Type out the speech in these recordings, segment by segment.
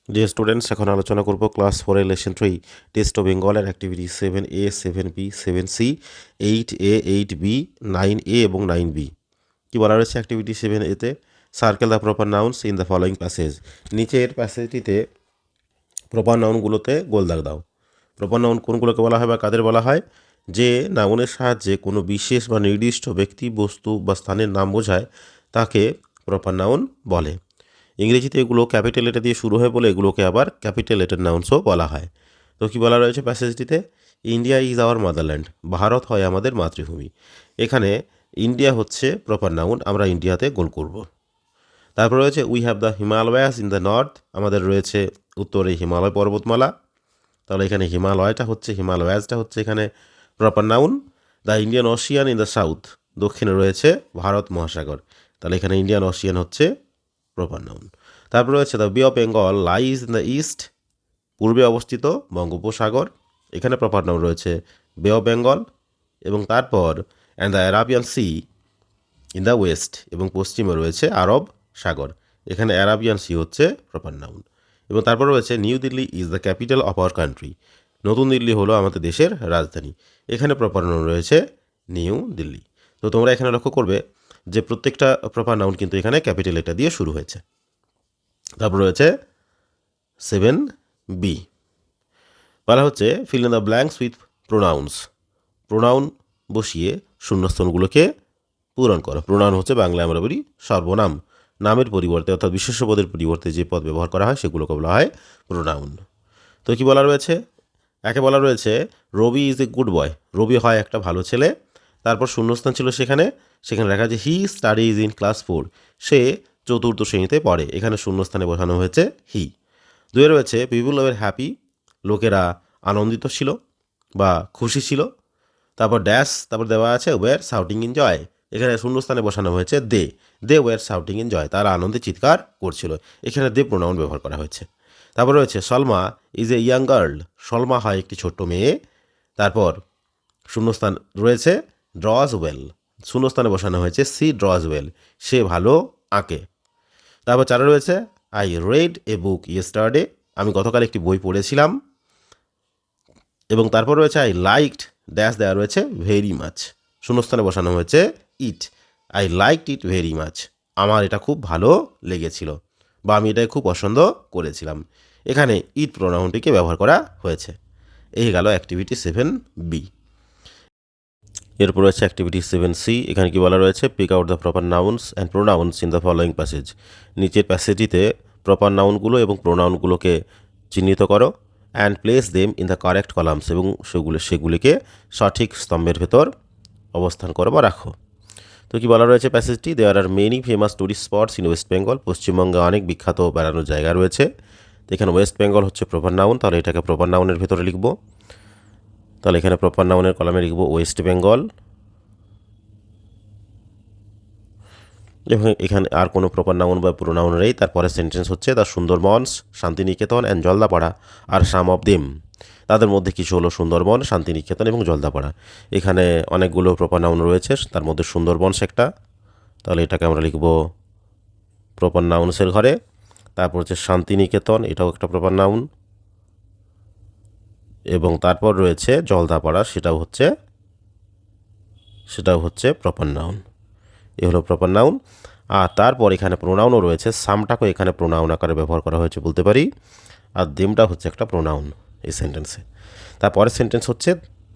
Dear students, এখন আলোচনা করব ক্লাস 4 লেসন 3 টেস্ট অফ বেঙ্গলের activity 7A, 7B, 7C, 8A, 8B, 9A এবং 9B। কি বলা রয়েছে অ্যাক্টিভিটি 7A-তে? Circle the proper nouns in the following passage. নিচের প্যাসেজটিতে প্রপার নাউনগুলোতে গোল দাগ দাও। প্রপার নাউন কোনগুলোকে বলা হয় বা কাদের বলা হয়? যে নাউনের সাহায্যে কোনো বিশেষ বা নির্দিষ্ট ব্যক্তি, বস্তু বা স্থানের নাম বোঝায় তাকে প্রপার নাউন বলে। ইংরেজিতে এগুলো ক্যাপিটাল লেটার দিয়ে শুরু হয় বলে এগুলোকে আবার ক্যাপিটাল লেটার নাউন্সও বলা হয়। তো কি বলা রয়েছে প্যাসেজটিতে? India is our motherland, Bharat হয় আমাদের মাতৃভূমি। এখানে ইন্ডিয়া হচ্ছে প্রপার নাউন, আমরা ইন্ডিয়াতে গোল করব। তারপর রয়েছে we have the Himalayas in the north, আমাদের রয়েছে উত্তরে হিমালয় পর্বতমালা। তাহলে এখানে হিমালয়াসটা হচ্ছে এখানে proper noun. The Indian Ocean in the south, দক্ষিণে রয়েছে ভারত মহাসাগর, তাহলে এখানে ইন্ডিয়ান ওশিয়ান হচ্ছে প্রপার নাউন। তারপর রয়েছে দ্য বে of Bengal lies in the east, পূর্বে অবস্থিত বঙ্গোপসাগর, এখানে প্রপার নাউন রয়েছে বে অফ বেঙ্গল। এবং তারপর and the Arabian sea in the west, এবং পশ্চিমে রয়েছে আরব সাগর, এখানে অ্যারাবিয়ান সি হচ্ছে প্রপার নাউন। এবং তারপর রয়েছে new Delhi is the capital of our country, নতুন দিল্লি হলো আমাদের দেশের রাজধানী, এখানে প্রপার নাউন রয়েছে নিউ দিল্লি। তো তোমরা এখানে লক্ষ্য করবে যে প্রত্যেকটা প্রপার নাউন কিন্তু এখানে ক্যাপিটাল লেটার দিয়ে শুরু হয়েছে। তারপর রয়েছে 7B, বলা হচ্ছে fill in the blanks with pronounce, pronoun বসিয়ে শূন্যস্থানগুলোকে পূরণ করো। প্রোনাউন হচ্ছে বাংলায় আমরা বলি সর্বনাম, নামের পরিবর্তে অর্থাৎ বিশেষ্য পদের পরিবর্তে যে পদ ব্যবহার করা হয় সেগুলোকে বলা হয় প্রোনাউন। তো কি বলা রয়েছে? একে বলা রয়েছে রবি ইজ এ গুড বয়, রবি হয় একটা ভালো ছেলে। তারপর শূন্যস্থান ছিল সেখানে লেখা আছে হি স্টাডিজ ইন ক্লাস 4, সে চতুর্থ শ্রেণীতে পড়ে, এখানে শূন্যস্থানে বসানো হয়েছে হি। দুয়ে রয়েছে পিপুল ওয়ার হ্যাপি, লোকেরা আনন্দিত ছিল বা খুশি ছিল। তারপর ড্যাশ, তারপর দেওয়া আছে ওয়ার শাউটিং ইন জয়, এখানে শূন্যস্থানে বসানো হয়েছে they were shouting in joy, তারা আনন্দে চিৎকার করছিল, এখানে দে প্রোনাউন ব্যবহার করা হয়েছে। তারপর রয়েছে Salma is a young girl, Salma হয় একটি ছোট্ট মেয়ে। তারপর শূন্যস্থান রয়েছে ড্রজ ওয়েল, শূন্যস্থানে বসানো হয়েছে সি ড্রজ ওয়েল, সে ভালো আঁকে। তারপর চারে রয়েছে I red A book yesterday, আমি গতকাল একটি বই পড়েছিলাম। এবং তারপর রয়েছে আই লাইকড ড্যাশ, দেওয়া রয়েছে ভেরি মাচ, শূন্যস্থানে বসানো হয়েছে it, I liked it very much, আমার এটা খুব ভালো লেগেছিল বা আমি এটাকে খুব পছন্দ করেছিলাম, এখানে ইট প্রোনাউনটিকে ব্যবহার করা হয়েছে। এই গেল অ্যাক্টিভিটি 7B। এরপর রয়েছে অ্যাক্টিভিটি 7C, এখানে কি বলা রয়েছে pick out the proper nouns and pronouns in the following passage, নিচের প্যাসেজটিতে প্রপার নাউনগুলো এবং প্রোনাউনগুলোকে চিহ্নিত করো and place them in the correct columns, এবং সেগুলিকে সঠিক স্তম্ভের ভেতর অবস্থান করো বা রাখো। তো কি বলা রয়েছে প্যাসেজটি? There are many famous tourist spots in West Bengal, পশ্চিমবঙ্গে অনেক বিখ্যাত বেড়ানোর জায়গা রয়েছে। তো এখানে ওয়েস্ট বেঙ্গল হচ্ছে প্রপার নাউন, তাহলে এটাকে প্রপার নাউনের ভেতরে লিখব। তাহলে এখানে প্রপার নাউনের কলামে লিখব ওয়েস্ট বেঙ্গল, এবং এখানে আর কোনো প্রপার নাউন বা প্রোনাউন নেই। তারপরে সেন্টেন্স হচ্ছে the Sundarbans, Shantiniketan and Jaldapara are some of them, তাদের মধ্যে কিছু হলো সুন্দরবন, শান্তিনিকেতন এবং জলদাপাড়া। এখানে অনেকগুলো প্রপার নাউন রয়েছে, তার মধ্যে সুন্দরবনস একটা, তাহলে এটাকে আমরা লিখব প্রপার নাউন্সের ঘরে। তারপর হচ্ছে শান্তিনিকেতন, এটাও একটা প্রপার নাউন। এবং তারপর রয়েছে জলদাপাড়া, সেটাও হচ্ছে প্রপার নাউন। এ হলো প্রপার নাউন। আর তারপর এখানে প্রোনাউনও রয়েছে, সামটাকে এখানে প্রোনাউন আকারে ব্যবহার করা হয়েছে বলতে পারি, আর দেমটা হচ্ছে একটা প্রোনাউন এই সেন্টেন্সে। তারপরের সেন্টেন্স হচ্ছে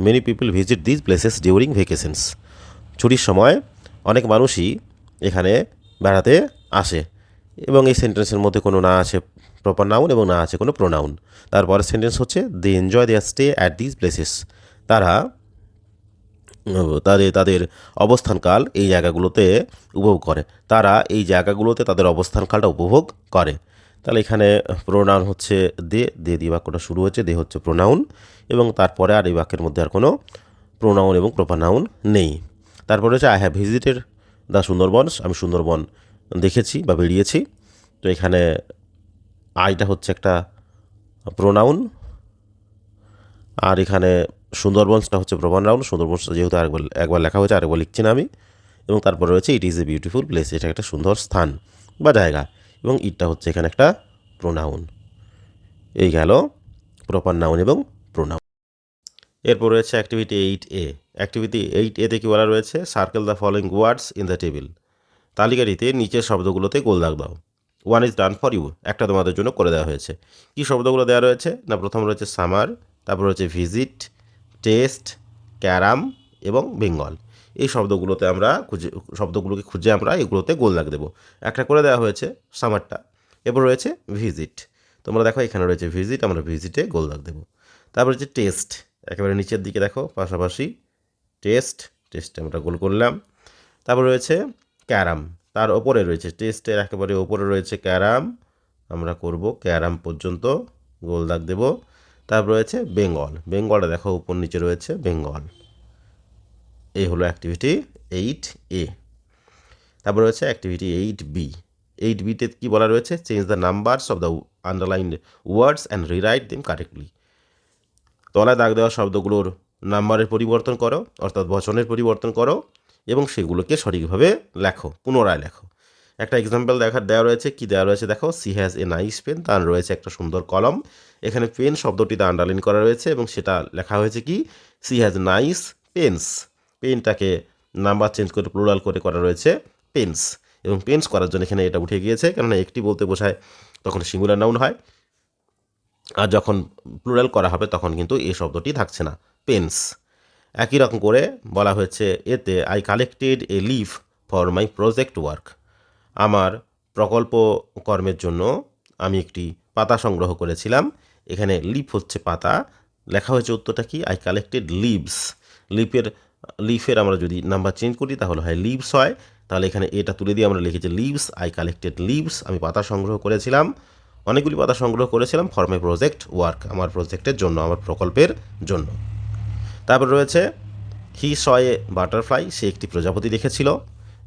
many people visit this places during vacations, ছুটির সময় অনেক মানুষই এখানে বেড়াতে আসে, এবং এই সেন্টেন্সের মধ্যে কোনো না আছে প্রপার নাউন এবং না আছে কোনো প্রোনাউন। তারপরের সেন্টেন্স হচ্ছে they enjoy their stay at this places, তারা তাদের অবস্থানকাল এই জায়গাগুলোতে উপভোগ করে, তারা এই জায়গাগুলোতে তাদের অবস্থানকালটা উপভোগ করে। তাহলে এখানে প্রোনাউন হচ্ছে দিয়ে বাক্যটা শুরু হচ্ছে, দে হচ্ছে প্রোনাউন, এবং তারপরে আর এই বাক্যের মধ্যে আর কোনো প্রোনাউন এবং প্রপার নাউন নেই। তারপরে হচ্ছে I have visited the Sundarbans, আমি সুন্দরবন দেখেছি বা বেরিয়েছি। তো এখানে আইটা হচ্ছে একটা প্রোনাউন, আর এখানে সুন্দরবনসটা হচ্ছে প্রপার নাউন, সুন্দরবনসটা যেহেতু একবার লেখা হয়েছে আরেকবার লিখছি না আমি। এবং তারপরে রয়েছে it is a beautiful place, এটা একটা সুন্দর স্থান বা জায়গা, এবং ইটটা হচ্ছে এখানে একটা প্রোনাউন। এই গেল প্রপার নাউন এবং প্রোনাউন। এরপর রয়েছে অ্যাক্টিভিটি 8A। অ্যাক্টিভিটি 8A-তে কী বলা রয়েছে? Circle the following words in the table. তালিকাটিতে নিচের শব্দগুলোতে গোল দাগ দাও। 1 ইজ ডান ফর ইউ, একটা তোমাদের জন্য করে দেওয়া হয়েছে। কী শব্দগুলো দেওয়া রয়েছে? না, প্রথম রয়েছে সামার, তারপর রয়েছে ভিজিট, টেস্ট, ক্যারাম এবং বেঙ্গল। এই শব্দগুলোকে খুঁজে আমরা এগুলোতে গোল দাগ দেবো। একটা করে দেওয়া হয়েছে সামারটা। এরপর রয়েছে ভিজিট, তোমরা দেখো এখানে রয়েছে ভিজিট, আমরা ভিজিটে গোল দাগ দেবো। তারপর হচ্ছে টেস্ট, একেবারে নিচের দিকে দেখো পাশাপাশি টেস্টে আমরা গোল করলাম। তারপর রয়েছে ক্যারাম, তার ওপরে রয়েছে টেস্টের একেবারে ওপরে রয়েছে ক্যারাম, আমরা করব ক্যারাম পর্যন্ত গোল দাগ দেব। তারপর রয়েছে বেঙ্গলটা দেখো উপর নিচে রয়েছে বেঙ্গল। এই হলো অ্যাক্টিভিটি 8A। তারপর রয়েছে অ্যাক্টিভিটি 8B। 8Bতে কী বলা রয়েছে? Change the numbers of the underlined words and rewrite them correctly. তলায় দাগ দেওয়া শব্দগুলোর নাম্বারের পরিবর্তন করো, অর্থাৎ বচনের পরিবর্তন করো এবং সেগুলোকে সঠিকভাবে লেখো, পুনরায় লেখো। একটা এক্সাম্পল দেওয়া রয়েছে। কি দেওয়া রয়েছে দেখো? She has a nice pen, তার রয়েছে একটা সুন্দর কলম। এখানে পেন শব্দটিতে আন্ডারলাইন করা রয়েছে এবং সেটা লেখা হয়েছে কি? She has nice pens. পেনটাকে নাম্বার চেঞ্জ করে প্লুরাল করে করা রয়েছে পেন্স, এবং পেন্স করার জন্য এখানে এটা উঠে গিয়েছে, কেননা একটি বলতে বোঝায় তখন সিঙ্গুলার নাউন হয়, আর যখন প্লুরাল করা হবে তখন কিন্তু এই শব্দটি থাকছে না, পেন্স। একই রকম করে বলা হয়েছে এতে, I collected a leave for my project work. আমার প্রকল্প কর্মের জন্য আমি একটি পাতা সংগ্রহ করেছিলাম। এখানে লিফ হচ্ছে পাতা, লেখা হয়েছে উত্তরটা কি? I collected leaves. লিফের আমরা যদি নাম্বার চেঞ্জ করি তাহলে হয় লিভস হয়, তাহলে এখানে এটা তুলে দিয়ে আমরা লিখেছি লিভস, আই কালেক্টেড লিভস। আমি পাতা সংগ্রহ করেছিলাম, অনেকগুলি পাতা সংগ্রহ করেছিলাম ফর মাই প্রজেক্ট ওয়ার্ক, আমার প্রজেক্টের জন্য, আমার প্রকল্পের জন্য। তারপর রয়েছে হি স এ বাটারফ্লাই, সে একটি প্রজাপতি দেখেছিল।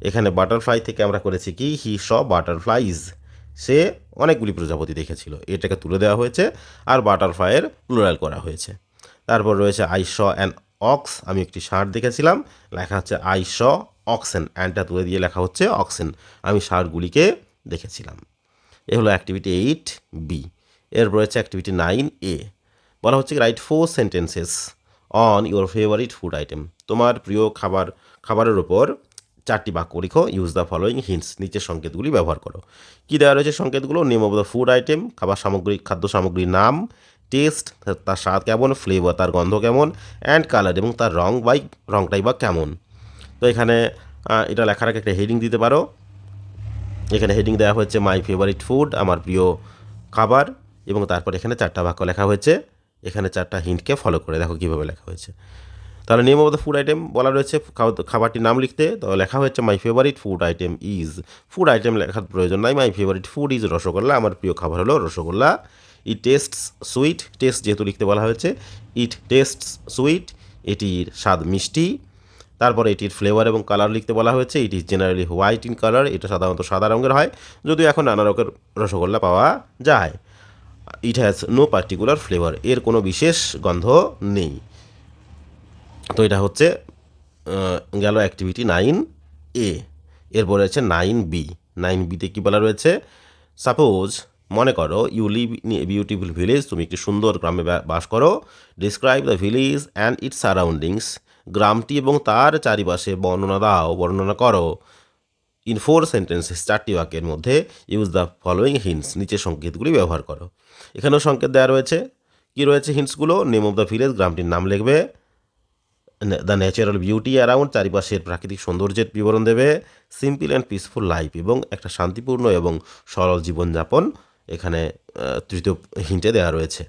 এখানে বাটারফ্লাই থেকে আমরা করেছি কি? হি স বাটারফ্লাইজ, সে অনেকগুলি প্রজাপতি দেখেছিল, এটাকে তুলে দেওয়া হয়েছে আর বাটারফ্লাইয়ের প্লুরাল করা হয়েছে। তারপর রয়েছে আই স অ্যান অক্স, আমি একটি ষাঁড় দেখেছিলাম, লেখা হচ্ছে আই স অক্সেন, অ্যান্ডটা তুলে দিয়ে লেখা হচ্ছে অক্সেন, আমি ষাঁড়গুলিকে দেখেছিলাম। এ হলো অ্যাক্টিভিটি 8B। এরপর রয়েছে অ্যাক্টিভিটি 9A। বলা হচ্ছে right 4 sentences on your favourite food item. তোমার প্রিয় খাবারের ওপর 4টি বাক্য লিখো। ইউজ দ্য ফলোয়িং হিন্টস, নিচের সংকেতগুলি ব্যবহার করো। কী দেওয়া রয়েছে সংকেতগুলো? Name of the food item, খাদ্য সামগ্রীর নাম, টেস্ট তার স্বাদ কেমন, ফ্লেভার তার গন্ধ কেমন, অ্যান্ড কালার এবং তার রংটাই বা কেমন। তো এখানে এটা লেখার আগে একটা হেডিং দিতে পারো। এখানে হেডিং দেওয়া হয়েছে মাই ফেভারিট ফুড, আমার প্রিয় খাবার, এবং তারপর এখানে 4টা বাক্য লেখা হয়েছে। এখানে 4টা হিন্টকে ফলো করে দেখো কীভাবে লেখা হয়েছে। তাহলে name of the food item বলা রয়েছে খাবারটির নাম লিখতে, তো লেখা হয়েছে my favourite food item is. Food item লেখার প্রয়োজন নাই, my favourite food is rasgulla, আমার প্রিয় খাবার হলো রসগোল্লা। ইট টেস্টস সুইট, টেস্ট যেহেতু লিখতে বলা হয়েছে, ইট টেস্টস সুইট, এটির স্বাদ মিষ্টি। তারপরে এটির ফ্লেভার এবং কালার লিখতে বলা হয়েছে, it is generally white in colour, এটা সাধারণত সাদা রঙের হয়, যদিও এখন নানা রকমের রসগোল্লা পাওয়া যায়। It has no particular flavour, এর কোনো বিশেষ গন্ধ নেই। তো এটা হচ্ছে গেল অ্যাক্টিভিটি 9A। এরপরে আছে 9B। 9Bতে কী বলা রয়েছে? সাপোজ, মনে করো, you live in a beautiful village, তুমি একটি সুন্দর গ্রামে বাস করো। Describe the village and its surroundings, গ্রামটি এবং তার চারিপাশে বর্ণনা করো। ইন 4 সেন্টেন্সেস, 4টি বাক্যের মধ্যে। ইউজ দ্য ফলোয়িং হিন্টস, নিচের সংকেতগুলি ব্যবহার করো। এখানেও সংকেত দেওয়া রয়েছে। কী রয়েছে হিন্টসগুলো? নেম অফ দ্য ভিলেজ, গ্রামটির নাম লিখবে। দ্য ন্যাচারাল বিউটি অ্যারাউন্ড, চারিপাশের প্রাকৃতিক সৌন্দর্যের বিবরণ দেবে। সিম্পল অ্যান্ড পিসফুল লাইফ, এবং একটা শান্তিপূর্ণ এবং সরল জীবনযাপন এখানে তৃতীয় হিন্টে দেওয়া রয়েছে।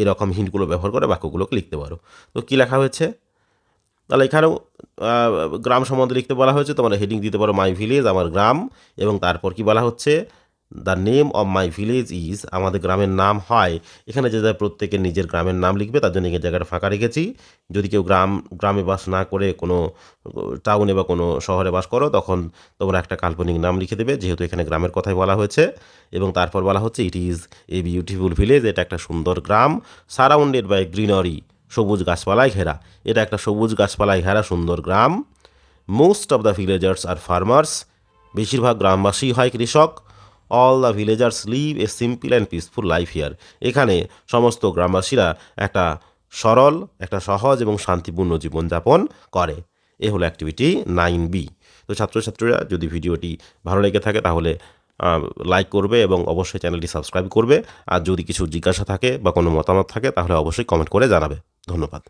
এরকম হিন্টগুলো ব্যবহার করে বাক্যগুলোকে লিখতে পারো। তো কী লেখা হয়েছে? তাহলে এখানেও গ্রাম সম্বন্ধে লিখতে বলা হয়েছে, তোমরা হেডিং দিতে পারো মাই ভিলেজ, আমার গ্রাম, এবং তারপর কি বলা হচ্ছে? The name of my village is, আমাদের গ্রামের নাম হয়। এখানে যে প্রত্যেকের নিজের গ্রামের নাম লিখবে, তার জন্য এই জায়গাটা ফাঁকা রেখেছি। যদি কেউ গ্রামে বাস না করে কোনো টাউনে বা কোনো শহরে বাস করো, তখন তোমরা একটা কাল্পনিক নাম লিখে দেবে, যেহেতু এখানে গ্রামের কথাই বলা হয়েছে। এবং তারপর বলা হচ্ছে it is a beautiful village, এটা একটা সুন্দর গ্রাম। সারাউন্ডেড বাই গ্রিনারি, সবুজ গাছপালায় ঘেরা, এটা একটা সবুজ গাছপালায় ঘেরা সুন্দর গ্রাম। Most of the villagers are farmers, বেশিরভাগ গ্রামবাসী হয় কৃষক। All the villagers live a simple and peaceful life here. এখানে সমস্ত গ্রামবাসীরা একটা সরল, একটা সহজ এবং শান্তিপূর্ণ জীবনযাপন করে। এ হলো অ্যাক্টিভিটি 9B। তো ছাত্রছাত্রীরা যদি ভিডিওটি ভালো লেগে থাকে তাহলে লাইক করবে এবং অবশ্যই চ্যানেলটি সাবস্ক্রাইব করবে। আর যদি কিছু জিজ্ঞাসা থাকে বা কোনো মতামত থাকে তাহলে অবশ্যই কমেন্ট করে জানাবে। ধন্যবাদ।